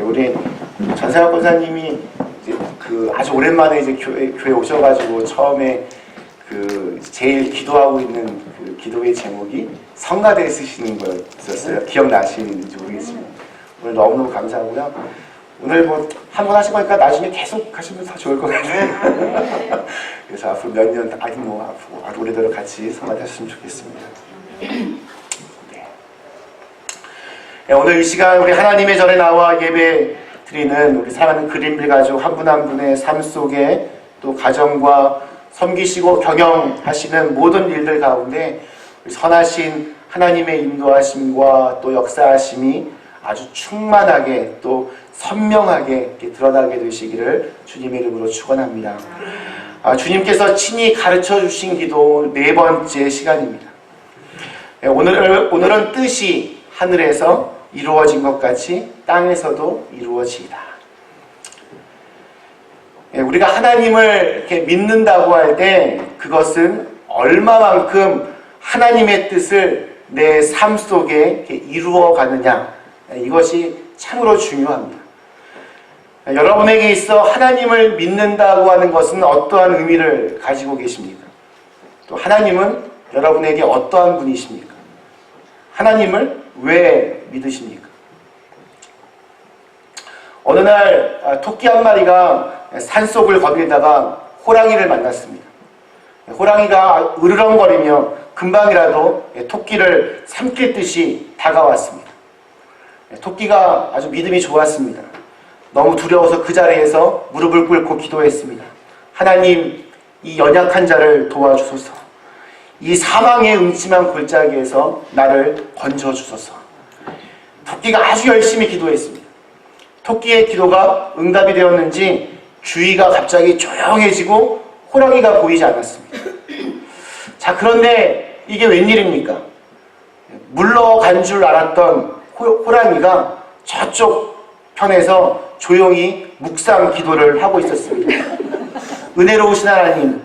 우리 전세학 권사님이 이제 아주 오랜만에 이제 교회 오셔가지고 처음에 제일 기도하고 있는 기도의 제목이 성가대 쓰시는 거였어요. 기억나시는지 모르겠지만 오늘 너무너무 감사하고요. 오늘 뭐 한 번 하신 거니까 나중에 계속 하시면 더 좋을 것 같아요. 그래서 앞으로 몇 년 앞으로 오래도록 같이 성가하셨으면 좋겠습니다. 네, 오늘 이 시간 우리 하나님의 전에 나와 예배 드리는 우리 사랑하는 그린빌 가족 한 분 한 분의 삶 속에 또 가정과 섬기시고 경영하시는 모든 일들 가운데 선하신 하나님의 인도하심과 또 역사하심이 아주 충만하게 또 선명하게 드러나게 되시기를 주님의 이름으로 축원합니다. 주님께서 친히 가르쳐 주신 기도 네 번째 시간입니다. 오늘은 뜻이 하늘에서 이루어진 것 같이 땅에서도 이루어지이다. 우리가 하나님을 이렇게 믿는다고 할 때 그것은 얼마만큼 하나님의 뜻을 내 삶 속에 이루어 가느냐, 이것이 참으로 중요합니다. 여러분에게 있어 하나님을 믿는다고 하는 것은 어떠한 의미를 가지고 계십니까? 또 하나님은 여러분에게 어떠한 분이십니까? 하나님을 왜 믿으십니까? 어느 날 토끼 한 마리가 산속을 거닐다가 호랑이를 만났습니다. 호랑이가 으르렁거리며 금방이라도 토끼를 삼킬 듯이 다가왔습니다. 토끼가 아주 믿음이 좋았습니다. 너무 두려워서 그 자리에서 무릎을 꿇고 기도했습니다. 하나님, 이 연약한 자를 도와주소서. 이 사망의 음침한 골짜기에서 나를 건져주소서. 토끼가 아주 열심히 기도했습니다. 토끼의 기도가 응답이 되었는지 주위가 갑자기 조용해지고 호랑이가 보이지 않았습니다. 자, 그런데 이게 웬일입니까? 물러간 줄 알았던 호랑이가 저쪽 편에서 조용히 묵상 기도를 하고 있었습니다. 은혜로우신 하나님,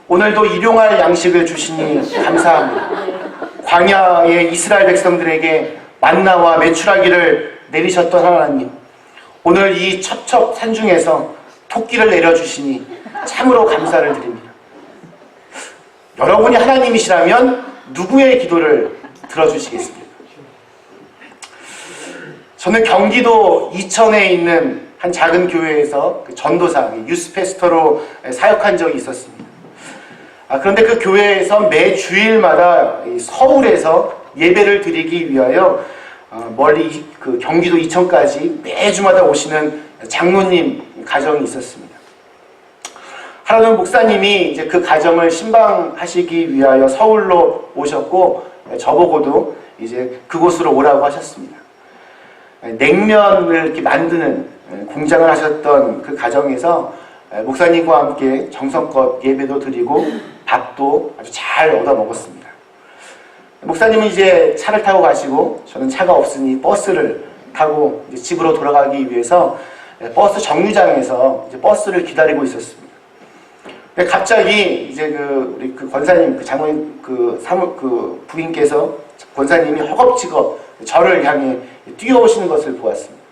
오늘도 일용할 양식을 주시니 감사합니다. 광야의 이스라엘 백성들에게 만나와 메추라기를 내리셨던 하나님, 오늘 이 첩첩 산중에서 토끼를 내려주시니 참으로 감사를 드립니다. 여러분이 하나님이시라면 누구의 기도를 들어주시겠습니까? 저는 경기도 이천에 있는 한 작은 교회에서 전도사, 유스패스터로 사역한 적이 있었습니다. 그런데 그 교회에서 매 주일마다 서울에서 예배를 드리기 위하여 멀리 경기도 이천까지 매주마다 오시는 장로님 가정이 있었습니다. 하나님 목사님이 이제 그 가정을 신방하시기 위하여 서울로 오셨고 저보고도 이제 그곳으로 오라고 하셨습니다. 냉면을 이렇게 만드는 공장을 하셨던 그 가정에서 목사님과 함께 정성껏 예배도 드리고 밥도 아주 잘 얻어 먹었습니다. 목사님은 이제 차를 타고 가시고 저는 차가 없으니 버스를 타고 이제 집으로 돌아가기 위해서 버스 정류장에서 이제 버스를 기다리고 있었습니다. 근데 갑자기 이제 우리 권사님, 장로님 부인께서 권사님이 허겁지겁 저를 향해 뛰어오시는 것을 보았습니다.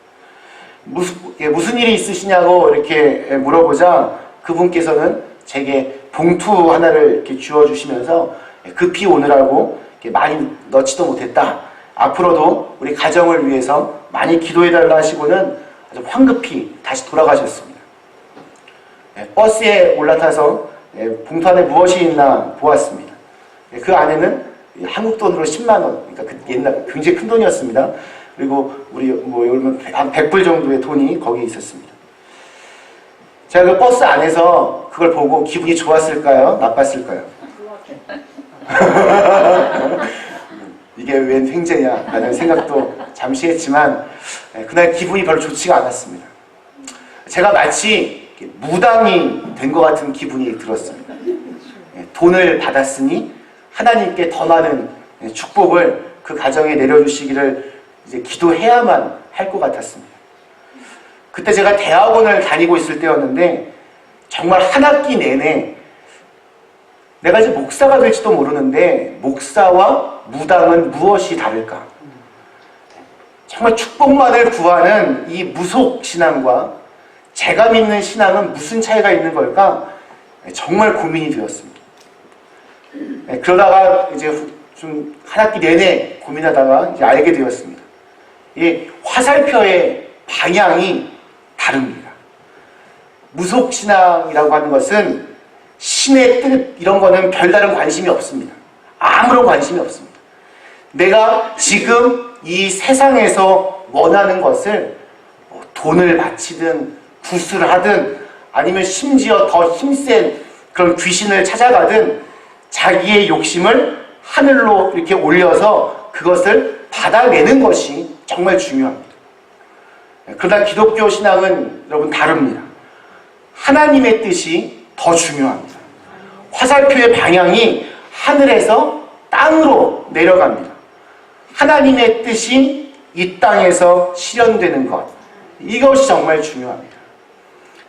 무슨 일이 있으시냐고 이렇게 물어보자 그분께서는 제게 봉투 하나를 이렇게 주어주시면서 급히 오느라고 많이 넣지도 못했다. 앞으로도 우리 가정을 위해서 많이 기도해달라 하시고는 아주 황급히 다시 돌아가셨습니다. 버스에 올라타서 봉투 안에 무엇이 있나 보았습니다. 그 안에는 한국 돈으로 10만 원, 그러니까 그 옛날 굉장히 큰 돈이었습니다. 그리고 우리 한 100불 정도의 돈이 거기에 있었습니다. 제가 그 버스 안에서 그걸 보고 기분이 좋았을까요? 나빴을까요? 이게 웬 횡재냐 라는 생각도 잠시 했지만 그날 기분이 별로 좋지가 않았습니다. 제가 마치 무당이 된 것 같은 기분이 들었습니다. 돈을 받았으니 하나님께 더 많은 축복을 그 가정에 내려주시기를 이제 기도해야만 할 것 같았습니다. 그때 제가 대학원을 다니고 있을 때였는데 정말 한 학기 내내 내가 이제 목사가 될지도 모르는데 목사와 무당은 무엇이 다를까? 정말 축복만을 구하는 이 무속신앙과 제가 믿는 신앙은 무슨 차이가 있는 걸까? 정말 고민이 되었습니다. 그러다가 이제 좀 한 학기 내내 고민하다가 이제 알게 되었습니다. 이 화살표의 방향이 다릅니다. 무속신앙이라고 하는 것은 신의 뜻 이런 거는 별다른 관심이 없습니다. 아무런 관심이 없습니다. 내가 지금 이 세상에서 원하는 것을 돈을 바치든 구슬을 하든 아니면 심지어 더 힘센 그런 귀신을 찾아가든 자기의 욕심을 하늘로 이렇게 올려서 그것을 받아내는 것이 정말 중요합니다. 그러나 기독교 신앙은 여러분 다릅니다. 하나님의 뜻이 더 중요합니다. 화살표의 방향이 하늘에서 땅으로 내려갑니다. 하나님의 뜻이 이 땅에서 실현되는 것, 이것이 정말 중요합니다.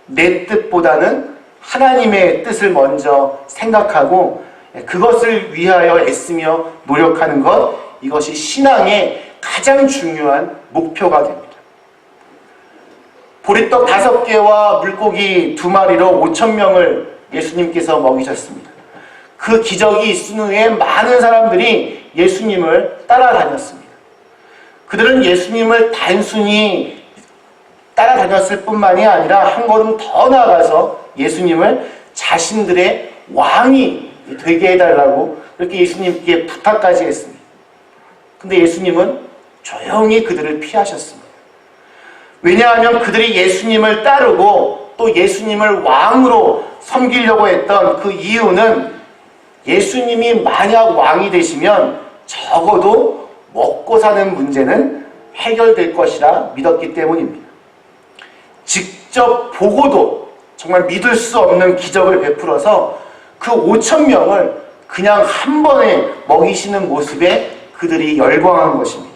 내 뜻보다는 하나님의 뜻을 먼저 생각하고 그것을 위하여 애쓰며 노력하는 것, 이것이 신앙의 가장 중요한 목표가 됩니다. 보리떡 5개와 물고기 2마리로 5,000명을 예수님께서 먹이셨습니다. 그 기적이 있은 후에 많은 사람들이 예수님을 따라다녔습니다. 그들은 예수님을 단순히 따라다녔을 뿐만이 아니라 한 걸음 더 나아가서 예수님을 자신들의 왕이 되게 해달라고 그렇게 예수님께 부탁까지 했습니다. 근데 예수님은 조용히 그들을 피하셨습니다. 왜냐하면 그들이 예수님을 따르고 또 예수님을 왕으로 섬기려고 했던 그 이유는 예수님이 만약 왕이 되시면 적어도 먹고 사는 문제는 해결될 것이라 믿었기 때문입니다. 직접 보고도 정말 믿을 수 없는 기적을 베풀어서 그 5,000명을 그냥 한 번에 먹이시는 모습에 그들이 열광한 것입니다.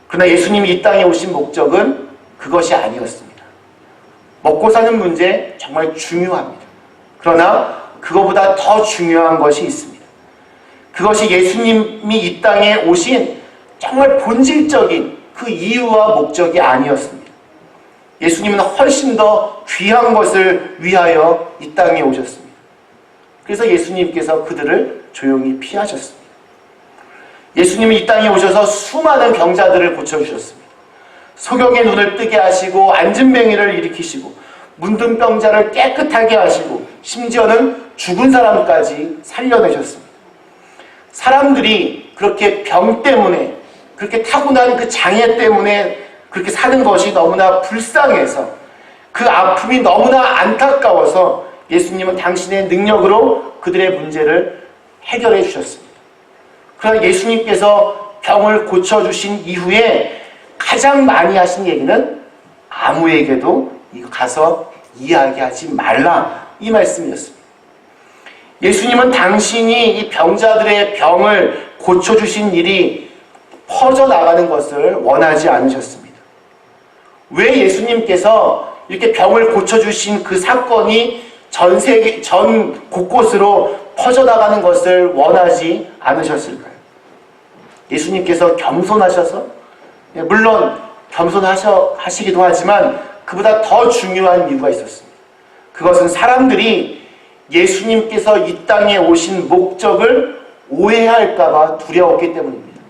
그러나 예수님이 이 땅에 오신 목적은 그것이 아니었습니다. 먹고 사는 문제 정말 중요합니다. 그러나 그거보다 더 중요한 것이 있습니다. 그것이 예수님이 이 땅에 오신 정말 본질적인 그 이유와 목적이 아니었습니다. 예수님은 훨씬 더 귀한 것을 위하여 이 땅에 오셨습니다. 그래서 예수님께서 그들을 조용히 피하셨습니다. 예수님이 이 땅에 오셔서 수많은 병자들을 고쳐주셨습니다. 소경의 눈을 뜨게 하시고 안진뱅이를 일으키시고 문둥병자를 깨끗하게 하시고 심지어는 죽은 사람까지 살려내셨습니다. 사람들이 그렇게 병 때문에 그렇게 타고난 그 장애 때문에 그렇게 사는 것이 너무나 불쌍해서 그 아픔이 너무나 안타까워서 예수님은 당신의 능력으로 그들의 문제를 해결해 주셨습니다. 그러나 예수님께서 병을 고쳐주신 이후에 가장 많이 하신 얘기는 아무에게도 이거 가서 이야기하지 말라, 이 말씀이었습니다. 예수님은 당신이 이 병자들의 병을 고쳐주신 일이 퍼져나가는 것을 원하지 않으셨습니다. 왜 예수님께서 이렇게 병을 고쳐주신 그 사건이 전 세계, 전 곳곳으로 퍼져나가는 것을 원하지 않으셨을까요? 예수님께서 겸손하셔서, 물론 겸손하시기도 하지만 그보다 더 중요한 이유가 있었습니다. 그것은 사람들이 예수님께서 이 땅에 오신 목적을 오해할까봐 두려웠기 때문입니다.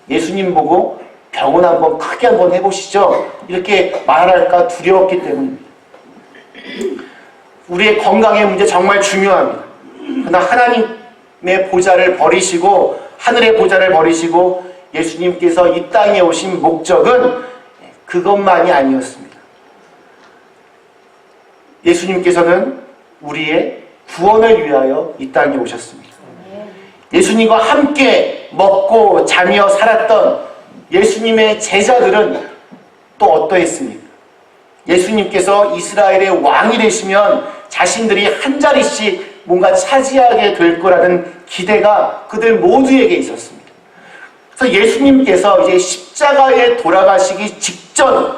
예수님 보고 병원 한번 크게 한번 해보시죠, 이렇게 말할까 두려웠기 때문입니다. 우리의 건강의 문제 정말 중요합니다. 그러나 하나님의 보좌를 버리시고 하늘의 보좌를 버리시고 예수님께서 이 땅에 오신 목적은 그것만이 아니었습니다. 예수님께서는 우리의 구원을 위하여 이 땅에 오셨습니다. 예수님과 함께 먹고 자며 살았던 예수님의 제자들은 또 어떠했습니까? 예수님께서 이스라엘의 왕이 되시면 자신들이 한 자리씩 뭔가 차지하게 될 거라는 기대가 그들 모두에게 있었습니다. 그래서 예수님께서 이제 십자가에 돌아가시기 직전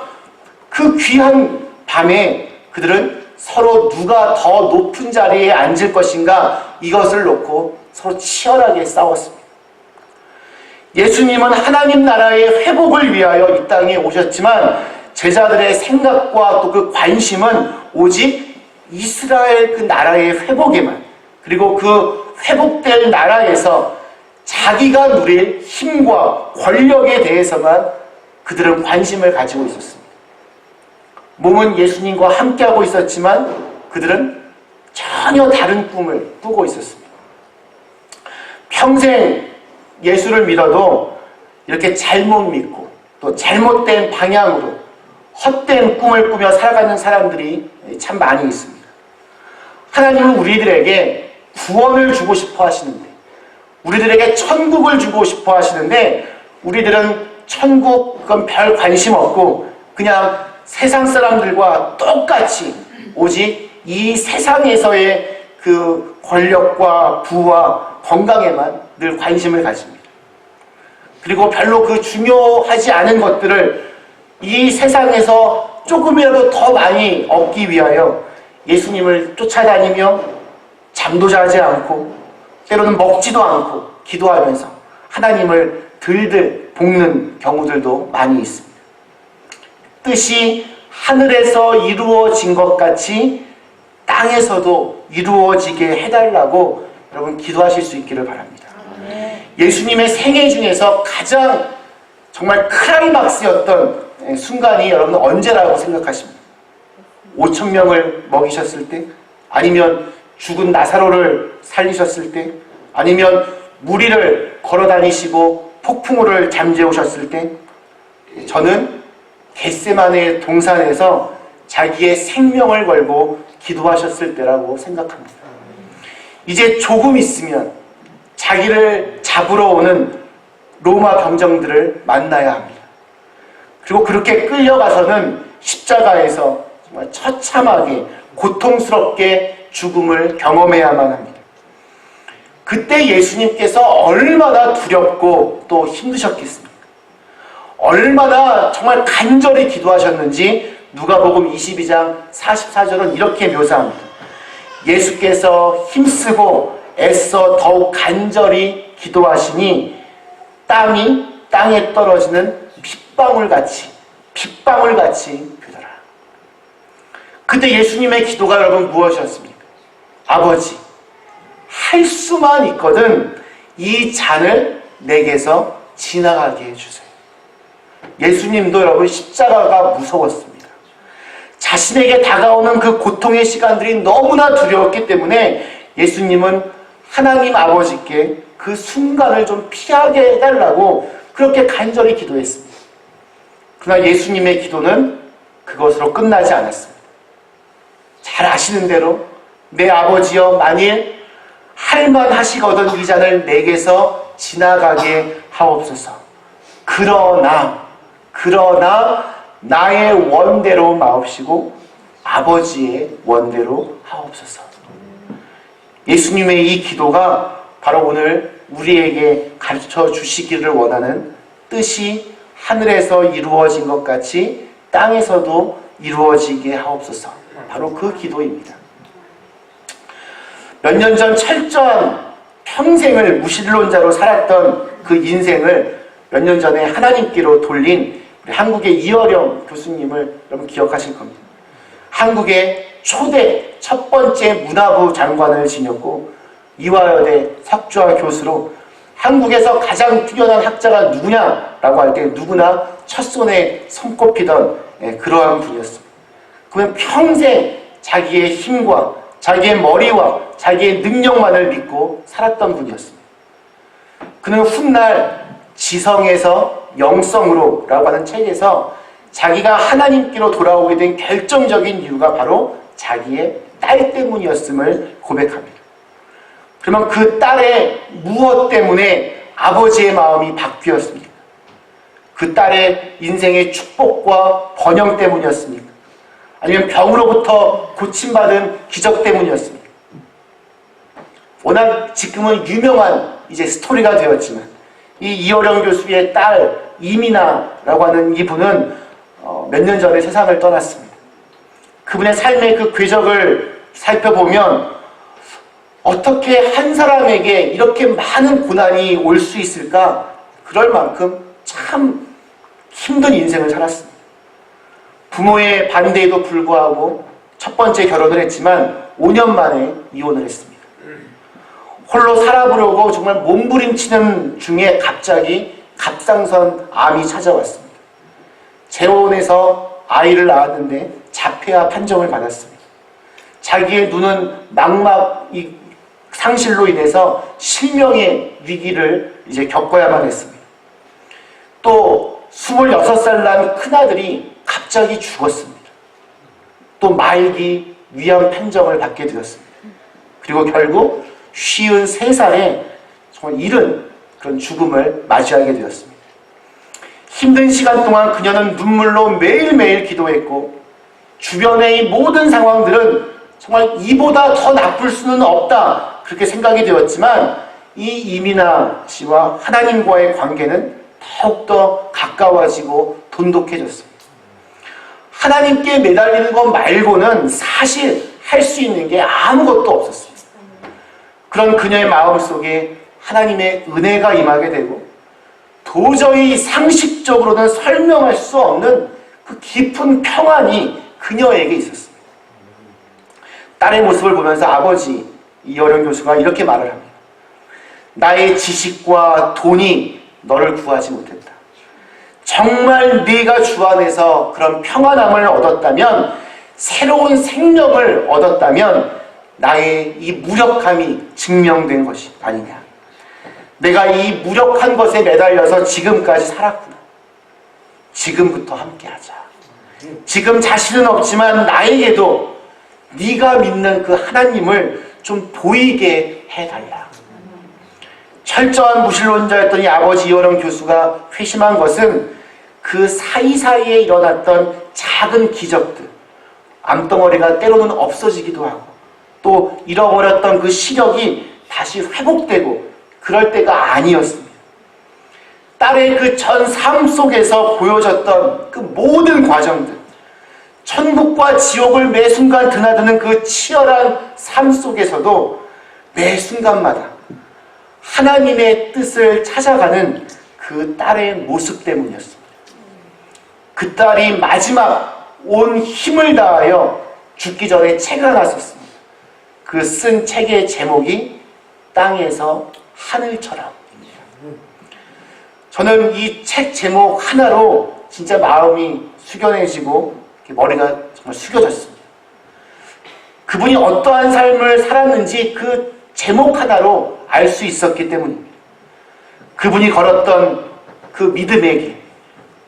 그 귀한 밤에 그들은 서로 누가 더 높은 자리에 앉을 것인가, 이것을 놓고 서로 치열하게 싸웠습니다. 예수님은 하나님 나라의 회복을 위하여 이 땅에 오셨지만 제자들의 생각과 또 그 관심은 오직 이스라엘 그 나라의 회복에만, 그리고 그 회복될 나라에서 자기가 누릴 힘과 권력에 대해서만 그들은 관심을 가지고 있었습니다. 몸은 예수님과 함께하고 있었지만 그들은 전혀 다른 꿈을 꾸고 있었습니다. 평생 예수를 믿어도 이렇게 잘못 믿고 또 잘못된 방향으로 헛된 꿈을 꾸며 살아가는 사람들이 참 많이 있습니다. 하나님은 우리들에게 구원을 주고 싶어 하시는데, 우리들에게 천국을 주고 싶어 하시는데, 우리들은 천국 그건 별 관심 없고 그냥 세상 사람들과 똑같이 오직 이 세상에서의 그 권력과 부와 건강에만 늘 관심을 가집니다. 그리고 별로 그 중요하지 않은 것들을 이 세상에서 조금이라도 더 많이 얻기 위하여 예수님을 쫓아다니며 잠도 자지 않고 때로는 먹지도 않고 기도하면서 하나님을 들들 볶는 경우들도 많이 있습니다. 뜻이 하늘에서 이루어진 것 같이 땅에서도 이루어지게 해달라고 여러분 기도하실 수 있기를 바랍니다. 예수님의 생애 중에서 가장 정말 클라이막스였던 순간이 여러분 언제라고 생각하십니까? 5,000명을 먹이셨을 때? 아니면 죽은 나사로를 살리셨을 때? 아니면 무리를 걸어다니시고 폭풍우를 잠재우셨을 때? 저는 겟세마네 동산에서 자기의 생명을 걸고 기도하셨을 때라고 생각합니다. 이제 조금 있으면 자기를 잡으러 오는 로마 병정들을 만나야 합니다. 그리고 그렇게 끌려가서는 십자가에서 정말 처참하게 고통스럽게 죽음을 경험해야만 합니다. 그때 예수님께서 얼마나 두렵고 또 힘드셨겠습니까? 얼마나 정말 간절히 기도하셨는지 누가복음 22장 44절은 이렇게 묘사합니다. 예수께서 힘쓰고 애써 더욱 간절히 기도하시니 땀이 땅에 떨어지는 빗방울같이 되더라. 그때 예수님의 기도가 여러분 무엇이었습니까? 아버지, 할 수만 있거든 이 잔을 내게서 지나가게 해주세요. 예수님도 여러분 십자가가 무서웠습니다. 자신에게 다가오는 그 고통의 시간들이 너무나 두려웠기 때문에 예수님은 하나님 아버지께 그 순간을 좀 피하게 해달라고 그렇게 간절히 기도했습니다. 그러나 예수님의 기도는 그것으로 끝나지 않았습니다. 잘 아시는 대로 내 아버지여 만일 할만하시거든 이 잔을 내게서 지나가게 하옵소서. 그러나 나의 원대로 마옵시고 아버지의 원대로 하옵소서. 예수님의 이 기도가 바로 오늘 우리에게 가르쳐 주시기를 원하는 뜻이 하늘에서 이루어진 것 같이 땅에서도 이루어지게 하옵소서. 바로 그 기도입니다. 몇 년 전 철저한 평생을 무신론자로 살았던 그 인생을 몇 년 전에 하나님께로 돌린 우리 한국의 이어령 교수님을 여러분 기억하실 겁니다. 한국의 초대 첫 번째 문화부 장관을 지녔고 이화여대 석좌 교수로 한국에서 가장 뛰어난 학자가 누구냐라고 할 때 누구나 첫손에 손꼽히던 그러한 분이었습니다. 그는 평생 자기의 힘과 자기의 머리와 자기의 능력만을 믿고 살았던 분이었습니다. 그는 훗날 지성에서 영성으로 라고 하는 책에서 자기가 하나님께로 돌아오게 된 결정적인 이유가 바로 자기의 딸 때문이었음을 고백합니다. 그러면 그 딸의 무엇 때문에 아버지의 마음이 바뀌었습니까? 그 딸의 인생의 축복과 번영 때문이었습니까? 아니면 병으로부터 고침받은 기적 때문이었습니까? 워낙 지금은 유명한 이제 스토리가 되었지만 이 이어령 교수의 딸 이민아라고 하는 이분은 몇 년 전에 세상을 떠났습니다. 그분의 삶의 그 궤적을 살펴보면 어떻게 한 사람에게 이렇게 많은 고난이 올 수 있을까? 그럴 만큼 참 힘든 인생을 살았습니다. 부모의 반대에도 불구하고 첫 번째 결혼을 했지만 5년 만에 이혼을 했습니다. 홀로 살아보려고 정말 몸부림치는 중에 갑자기 갑상선 암이 찾아왔습니다. 재혼해서 아이를 낳았는데 자폐아 판정을 받았습니다. 자기의 눈은 망막 상실로 인해서 실명의 위기를 이제 겪어야만 했습니다. 또 26살 난 큰아들이 갑자기 죽었습니다. 또 말기 위암 판정을 받게 되었습니다. 그리고 결국 53살에 정말 이른 그런 죽음을 맞이하게 되었습니다. 힘든 시간 동안 그녀는 눈물로 매일매일 기도했고 주변의 모든 상황들은 정말 이보다 더 나쁠 수는 없다 그렇게 생각이 되었지만 이 이민아 씨와 하나님과의 관계는 더욱더 가까워지고 돈독해졌습니다. 하나님께 매달리는 것 말고는 사실 할 수 있는 게 아무것도 없었습니다. 그런 그녀의 마음속에 하나님의 은혜가 임하게 되고 도저히 상식적으로는 설명할 수 없는 그 깊은 평안이 그녀에게 있었습니다. 딸의 모습을 보면서 아버지 이어령 교수가 이렇게 말을 합니다. 나의 지식과 돈이 너를 구하지 못했다. 정말 네가 주 안에서 그런 평안함을 얻었다면, 새로운 생명을 얻었다면 나의 이 무력함이 증명된 것이 아니냐. 내가 이 무력한 것에 매달려서 지금까지 살았구나. 지금부터 함께하자. 지금 자신은 없지만 나에게도 네가 믿는 그 하나님을 좀 보이게 해달라. 철저한 무신론자였던 이 아버지 이어령 교수가 회심한 것은 그 사이사이에 일어났던 작은 기적들, 암덩어리가 때로는 없어지기도 하고 또 잃어버렸던 그 시력이 다시 회복되고 그럴 때가 아니었습니다. 딸의 그 전 삶 속에서 보여졌던 그 모든 과정들, 천국과 지옥을 매 순간 드나드는 그 치열한 삶 속에서도 매 순간마다 하나님의 뜻을 찾아가는 그 딸의 모습 때문이었습니다. 그 딸이 마지막 온 힘을 다하여 죽기 전에 책을 하나 썼습니다. 그 쓴 책의 제목이 땅에서 하늘처럼입니다. 저는 이 책 제목 하나로 진짜 마음이 숙연해지고 머리가 정말 숙여졌습니다. 그분이 어떠한 삶을 살았는지 그 제목 하나로 알 수 있었기 때문입니다. 그분이 걸었던 그 믿음의 길,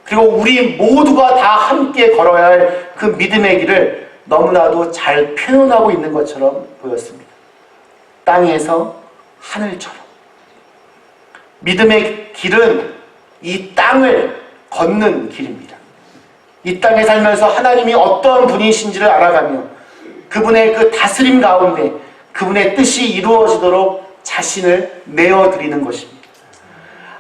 그리고 우리 모두가 다 함께 걸어야 할 그 믿음의 길을 너무나도 잘 표현하고 있는 것처럼 보였습니다. 땅에서 하늘처럼. 믿음의 길은 이 땅을 걷는 길입니다. 이 땅에 살면서 하나님이 어떤 분이신지를 알아가며 그분의 그 다스림 가운데 그분의 뜻이 이루어지도록 자신을 내어드리는 것입니다.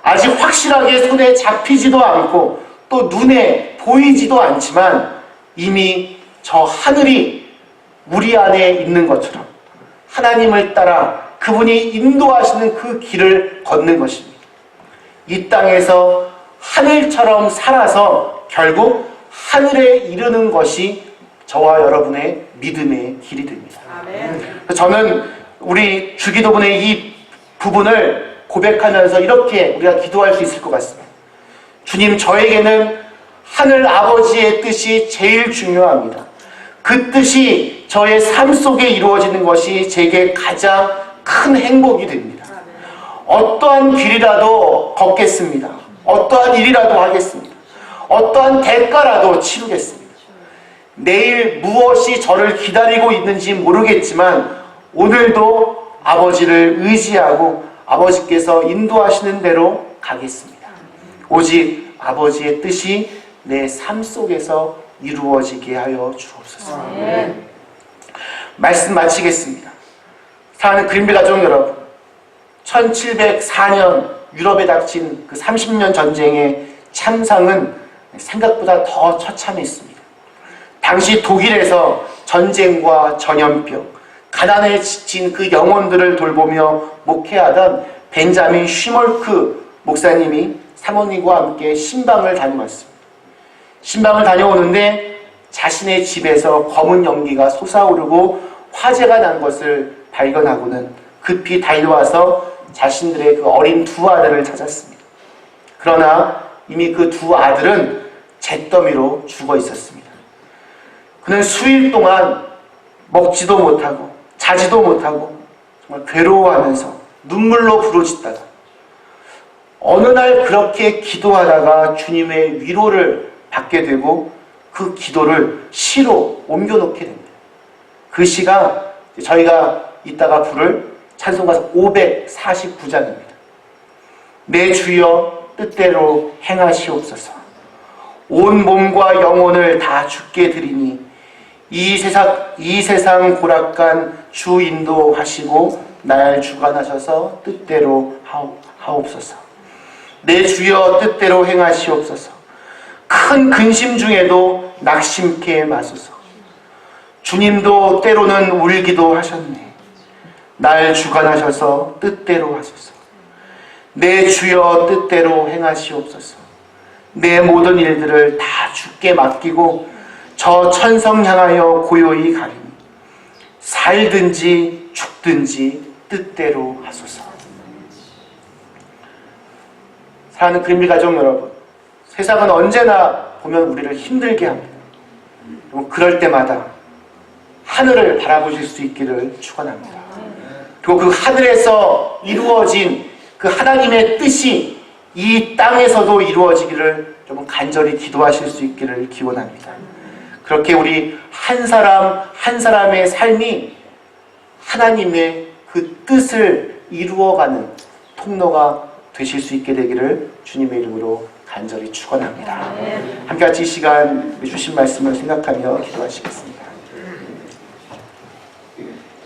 아직 확실하게 손에 잡히지도 않고 또 눈에 보이지도 않지만 이미 저 하늘이 우리 안에 있는 것처럼 하나님을 따라 그분이 인도하시는 그 길을 걷는 것입니다. 이 땅에서 하늘처럼 살아서 결국 하늘에 이르는 것이 저와 여러분의 믿음의 길이 됩니다. 아멘. 저는 우리 주기도문의 이 부분을 고백하면서 이렇게 우리가 기도할 수 있을 것 같습니다. 주님, 저에게는 하늘 아버지의 뜻이 제일 중요합니다. 그 뜻이 저의 삶 속에 이루어지는 것이 제게 가장 큰 행복이 됩니다. 어떠한 길이라도 걷겠습니다. 어떠한 일이라도 하겠습니다. 어떠한 대가라도 치르겠습니다. 내일 무엇이 저를 기다리고 있는지 모르겠지만 오늘도 아버지를 의지하고 아버지께서 인도하시는 대로 가겠습니다. 오직 아버지의 뜻이 내 삶 속에서 이루어지게 하여 주옵소서. 말씀 마치겠습니다. 사랑하는 그린비 가족 여러분, 1704년 유럽에 닥친 그 30년 전쟁의 참상은 생각보다 더 처참했습니다. 당시 독일에서 전쟁과 전염병, 가난에 지친 그 영혼들을 돌보며 목회하던 벤자민 쉬몰크 목사님이 사모님과 함께 신방을 다녀왔습니다. 신방을 다녀오는데 자신의 집에서 검은 연기가 솟아오르고 화재가 난 것을 발견하고는 급히 달려와서 자신들의 그 어린 두 아들을 찾았습니다. 그러나 이미 그 두 아들은 잿더미로 죽어 있었습니다. 그는 수일 동안 먹지도 못하고 자지도 못하고 정말 괴로워하면서 눈물로 부르짖다가 어느 날 그렇게 기도하다가 주님의 위로를 받게 되고 그 기도를 시로 옮겨놓게 됩니다. 그 시가 저희가 이따가 부를 찬송가 549장입니다. 내 주여 뜻대로 행하시옵소서. 온 몸과 영혼을 다 주께 드리니 이 세상 고락간 주 인도하시고 날 주관하셔서 뜻대로 하옵소서. 내 주여 뜻대로 행하시옵소서. 큰 근심 중에도 낙심케 마소서. 주님도 때로는 울기도 하셨네. 날 주관하셔서 뜻대로 하소서. 내 주여 뜻대로 행하시옵소서. 내 모든 일들을 다 주께 맡기고 저 천성 향하여 고요히 가리니 살든지 죽든지 뜻대로 하소서. 사랑하는 그림비 가족 여러분, 세상은 언제나 보면 우리를 힘들게 합니다. 그럴 때마다 하늘을 바라보실 수 있기를 축원합니다. 그리고 그 하늘에서 이루어진 그 하나님의 뜻이 이 땅에서도 이루어지기를 여러분 간절히 기도하실 수 있기를 기원합니다. 그렇게 우리 한 사람 한 사람의 삶이 하나님의 그 뜻을 이루어가는 통로가 되실 수 있게 되기를 주님의 이름으로 간절히 축원합니다. 함께 같이 이 시간 주신 말씀을 생각하며 기도하시겠습니다.